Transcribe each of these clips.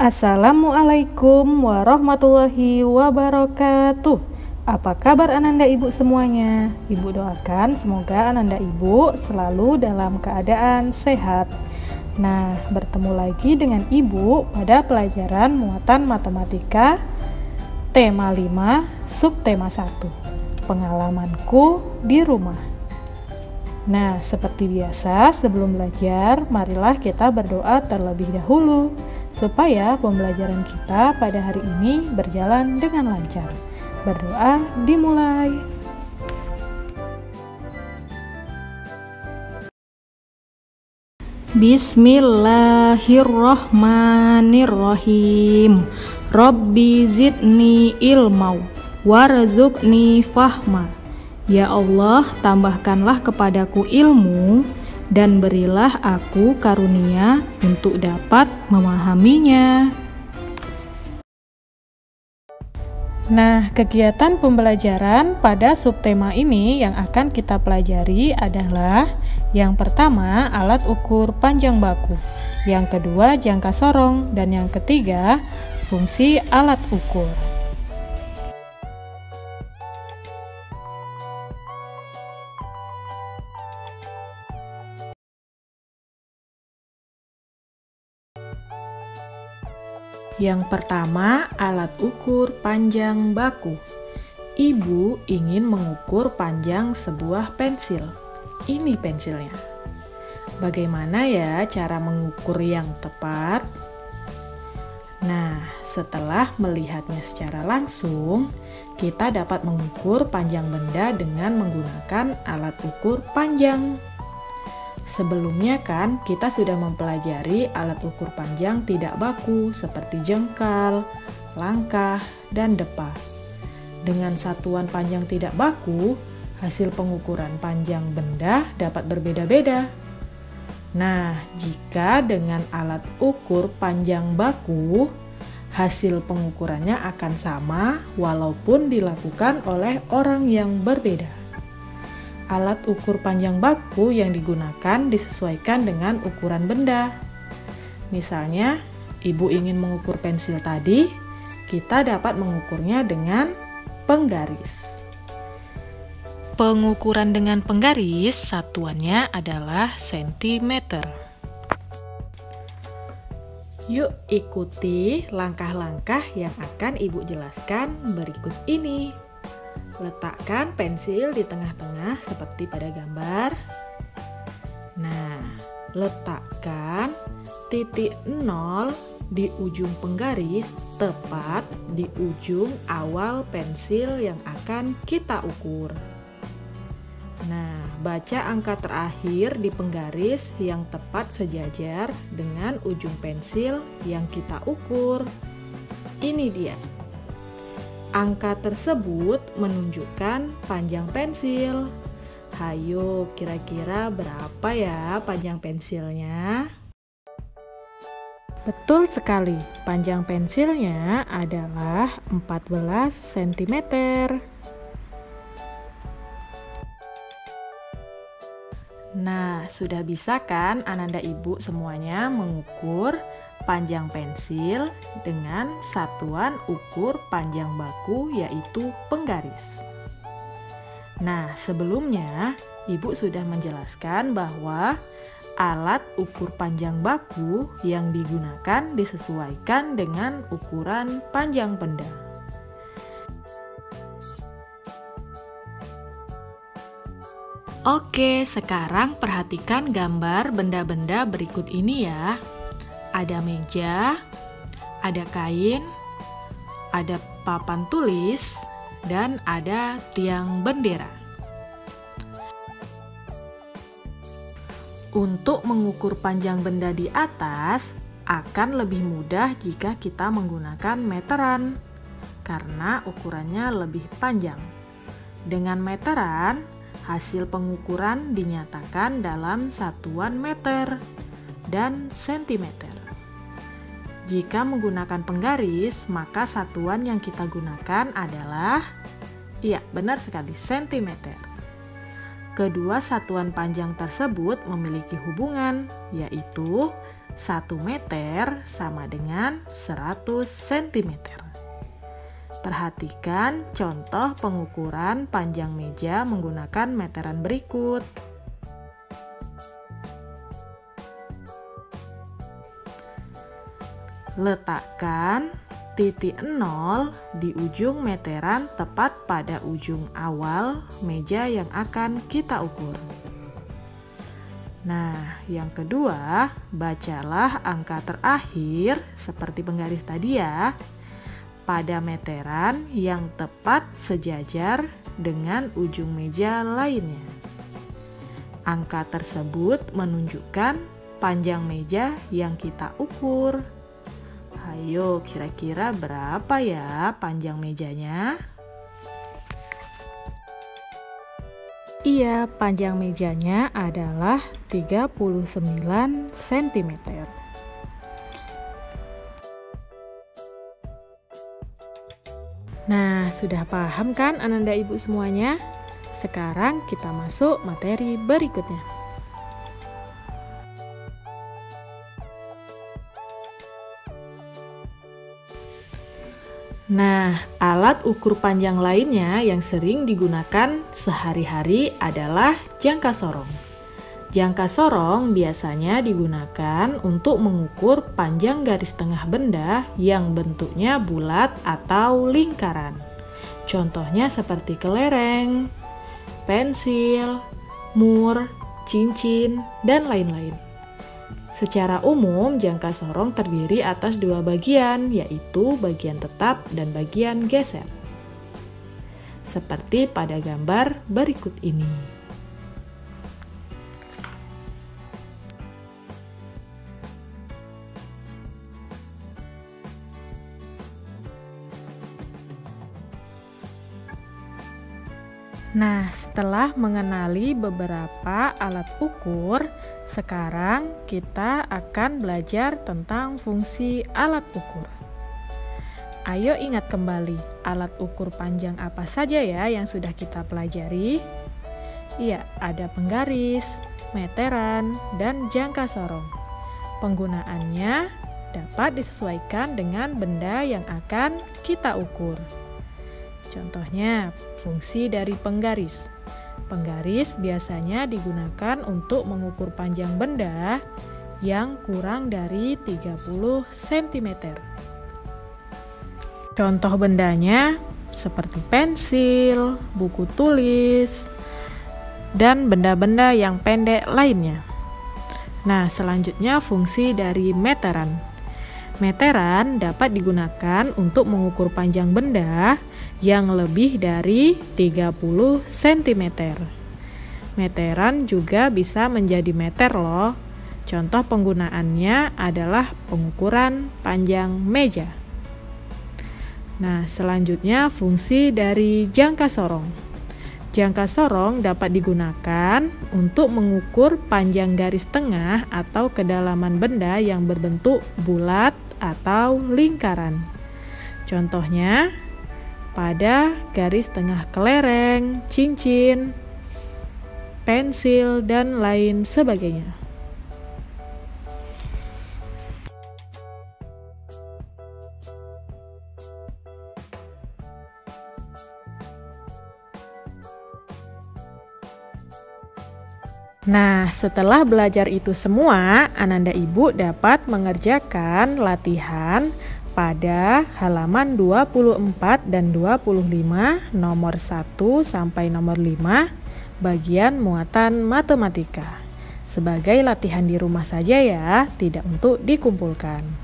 Assalamualaikum warahmatullahi wabarakatuh. Apa kabar Ananda Ibu semuanya? Ibu doakan semoga Ananda Ibu selalu dalam keadaan sehat. Nah, bertemu lagi dengan Ibu pada pelajaran muatan matematika tema 5, subtema 1. Pengalamanku di rumah. Nah, seperti biasa sebelum belajar, marilah kita berdoa terlebih dahulu supaya pembelajaran kita pada hari ini berjalan dengan lancar. Berdoa dimulai. Bismillahirrahmanirrahim. Rabbi zidni ilmau warzuqni fahma. Ya Allah, tambahkanlah kepadaku ilmu dan berilah aku karunia untuk dapat memahaminya. Nah, kegiatan pembelajaran pada subtema ini yang akan kita pelajari adalah yang pertama, alat ukur panjang baku, yang kedua, jangka sorong, dan yang ketiga, fungsi alat ukur. Yang pertama, alat ukur panjang baku. Ibu ingin mengukur panjang sebuah pensil. Ini pensilnya. Bagaimana ya cara mengukur yang tepat? Nah, setelah melihatnya secara langsung, kita dapat mengukur panjang benda dengan menggunakan alat ukur panjang. Sebelumnya kan kita sudah mempelajari alat ukur panjang tidak baku seperti jengkal, langkah, dan depa. Dengan satuan panjang tidak baku, hasil pengukuran panjang benda dapat berbeda-beda. Nah, jika dengan alat ukur panjang baku, hasil pengukurannya akan sama walaupun dilakukan oleh orang yang berbeda. Alat ukur panjang baku yang digunakan disesuaikan dengan ukuran benda. Misalnya, Ibu ingin mengukur pensil tadi, kita dapat mengukurnya dengan penggaris. Pengukuran dengan penggaris, satuannya adalah sentimeter. Yuk ikuti langkah-langkah yang akan Ibu jelaskan berikut ini. Letakkan pensil di tengah-tengah seperti pada gambar. Nah, letakkan titik 0 di ujung penggaris tepat di ujung awal pensil yang akan kita ukur. Nah, baca angka terakhir di penggaris yang tepat sejajar dengan ujung pensil yang kita ukur. Ini dia. Angka tersebut menunjukkan panjang pensil. Hayo, kira-kira berapa ya panjang pensilnya? Betul sekali, panjang pensilnya adalah 14 cm. Nah, sudah bisa kan Ananda Ibu semuanya mengukur panjang pensil dengan satuan ukur panjang baku yaitu penggaris. Nah, sebelumnya Ibu sudah menjelaskan bahwa alat ukur panjang baku yang digunakan disesuaikan dengan ukuran panjang benda. Oke, sekarang perhatikan gambar benda-benda berikut ini ya. Ada meja, ada kain, ada papan tulis, dan ada tiang bendera. Untuk mengukur panjang benda di atas, akan lebih mudah jika kita menggunakan meteran, karena ukurannya lebih panjang. Dengan meteran, hasil pengukuran dinyatakan dalam satuan meter dan sentimeter. Jika menggunakan penggaris, maka satuan yang kita gunakan adalah, iya benar sekali, sentimeter. Kedua satuan panjang tersebut memiliki hubungan, yaitu 1 meter sama dengan 100 cm. Perhatikan contoh pengukuran panjang meja menggunakan meteran berikut. Letakkan titik 0 di ujung meteran tepat pada ujung awal meja yang akan kita ukur. Nah, yang kedua, bacalah angka terakhir seperti penggaris tadi ya, pada meteran yang tepat sejajar dengan ujung meja lainnya. Angka tersebut menunjukkan panjang meja yang kita ukur. Ayo, kira-kira berapa ya panjang mejanya? Iya, panjang mejanya adalah 39 cm. Nah, sudah paham kan Ananda Ibu semuanya? Sekarang kita masuk materi berikutnya. Nah, alat ukur panjang lainnya yang sering digunakan sehari-hari adalah jangka sorong. Jangka sorong biasanya digunakan untuk mengukur panjang garis tengah benda yang bentuknya bulat atau lingkaran. Contohnya seperti kelereng, pensil, mur, cincin, dan lain-lain. Secara umum, jangka sorong terdiri atas 2 bagian, yaitu bagian tetap dan bagian geser. Seperti pada gambar berikut ini. Nah, setelah mengenali beberapa alat ukur, sekarang kita akan belajar tentang fungsi alat ukur. Ayo ingat kembali, alat ukur panjang apa saja ya yang sudah kita pelajari? Iya, ada penggaris, meteran, dan jangka sorong. Penggunaannya dapat disesuaikan dengan benda yang akan kita ukur. Contohnya, fungsi dari penggaris. Penggaris biasanya digunakan untuk mengukur panjang benda yang kurang dari 30 cm. Contoh bendanya seperti pensil, buku tulis, dan benda-benda yang pendek lainnya. Nah, selanjutnya fungsi dari meteran. Meteran dapat digunakan untuk mengukur panjang benda yang lebih dari 30 cm. Meteran juga bisa menjadi meter loh. Contoh penggunaannya adalah pengukuran panjang meja. Nah, selanjutnya fungsi dari jangka sorong. Jangka sorong dapat digunakan untuk mengukur panjang garis tengah atau kedalaman benda yang berbentuk bulat atau lingkaran. Contohnya pada garis tengah kelereng, cincin, pensil, dan lain sebagainya. Nah, setelah belajar itu semua, Ananda Ibu dapat mengerjakan latihan pada halaman 24 dan 25 nomor 1 sampai nomor 5 bagian muatan matematika. Sebagai latihan di rumah saja ya, tidak untuk dikumpulkan.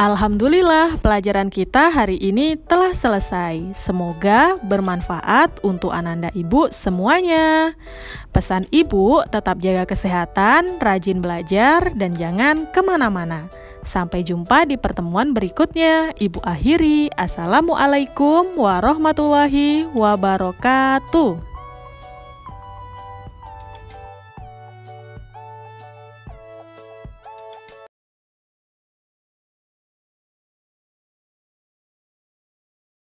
Alhamdulillah, pelajaran kita hari ini telah selesai. Semoga bermanfaat untuk Ananda Ibu semuanya. Pesan Ibu, tetap jaga kesehatan, rajin belajar, dan jangan kemana-mana. Sampai jumpa di pertemuan berikutnya. Ibu akhiri, Assalamualaikum warahmatullahi wabarakatuh.